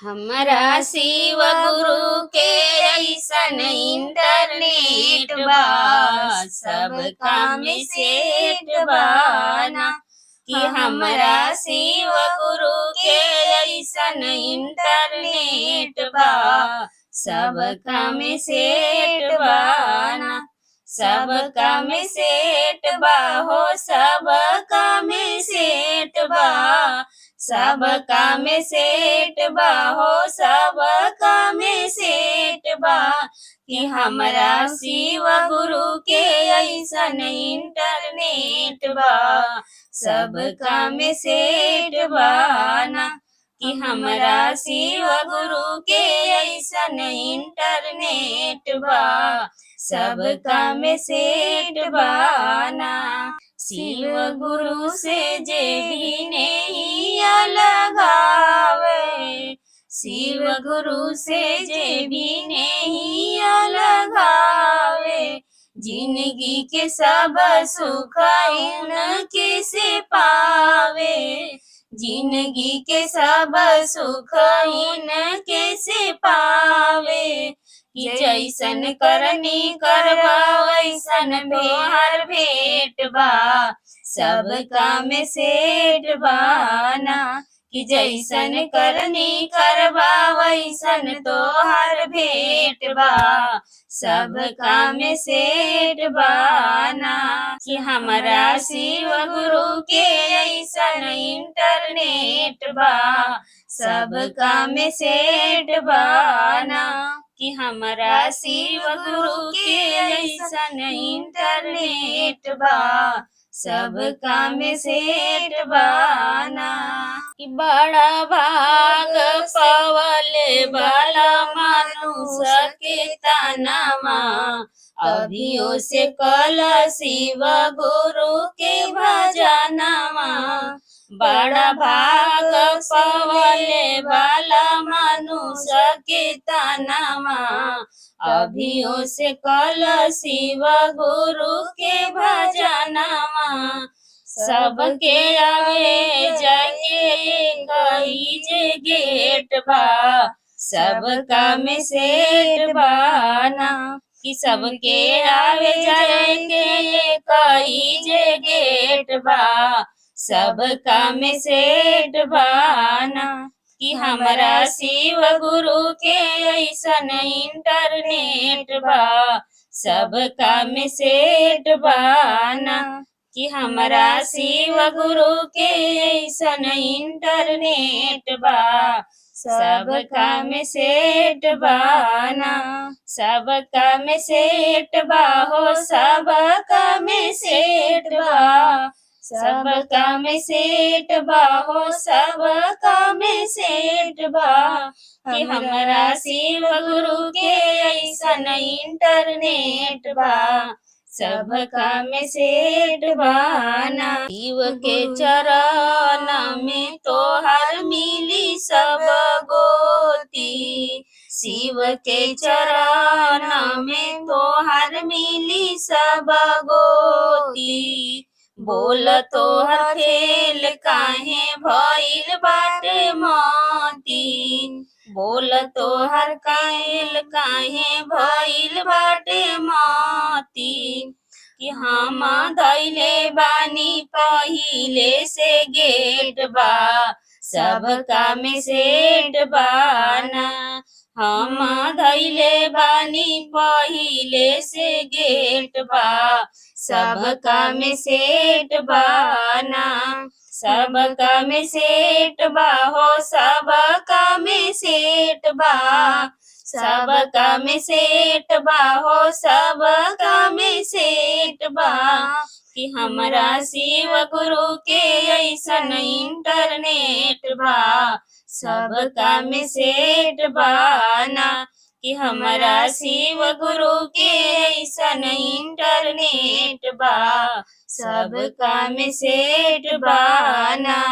हमरा शिव गुरु के ऐसन इंटरनेट बा, सब काम सेठ बाना। कि हमरा शिव गुरु के ऐसन इंटरनेट बा, सब काम सेठ बाना। सब काम सेठ बा हो, सब काम सेठ बा। सब काम सेठ बा हो, सब काम सेठ बा। कि हमरा शिव गुरु के ऐसन इंटरनेट बा, सब काम सेठ बाना। कि हमरा शिव गुरु के ऐसन इंटरनेट बा, सब काम सेठ बाना। शिव गुरु से जे भी नैया लगावे, शिव गुरु से जे भी नैया लगावे। जिंदगी के सब सुख उनके से पावे, जिंदगी के सब सुख उनके से पावे। कि जैसन करनी करबा वैसन तोहर भेंट बा, सब काम सेठ बाना। कि जैसन करनी करबा वैसन तोहर भेंट बा, सब काम सेठ बाना। कि हमरा शिव गुरु के ऐसन इंटरनेट बा, सब काम सेठ बाना। कि हमरा शिव गुरु के ऐसन इंटरनेट बा, सब काम सेठ बाना। कि बड़ा भाग पवले वाला मानुष के तनमा, अभियो से कल शिव गुरु के भजनमा। बड़ा भाग पवले वाला मनुष्य के तनमा, अभियो से कल शिव गुरु के भजनमा। सबके आवे जाके कई जे गेट बा, सब काम सेठ बाना। कि सबके आवे जाके कई जे गेट बा, सब काम सेठ बाना। कि हमरा शिव गुरु के ऐसन इंटरनेट बा, सब काम सेठ बाना। कि हमरा शिव गुरु के ऐसन इंटरनेट बा, सब काम सेठ बाना। सब काम सेठ बा हो, सब काम सेठ बा। सब काम सेठ बा हो, सब काम सेठ बा। कि हमरा शिव गुरु के ऐसन इंटरनेट बा, सब काम सेठ बाना। शिव के चरण में तोहर मिली सब गोती, शिव के चरण में तोहर मिली सब गोती। बोल तोहर फेल काहे भइल बाटे मोती, बोल तोहर कायल काहे भइल बाटे मोती। कि हम धैले बानी पहिले से गेट बा, सब काम सेठ बाना। हम धैले बानी पहिले से गेट बा, सब काम सेठ बाना। सब काम सेठ बा हो, सब काम सेठ बा। सब काम सेठ बा हो, सब काम सेठ बा। कि हमरा शिव गुरु के ऐसन इंटरनेट बा, सब काम सेठ बाना। कि हमरा शिव गुरु के ऐसन इंटरनेट बा, सब काम सेठ बाना।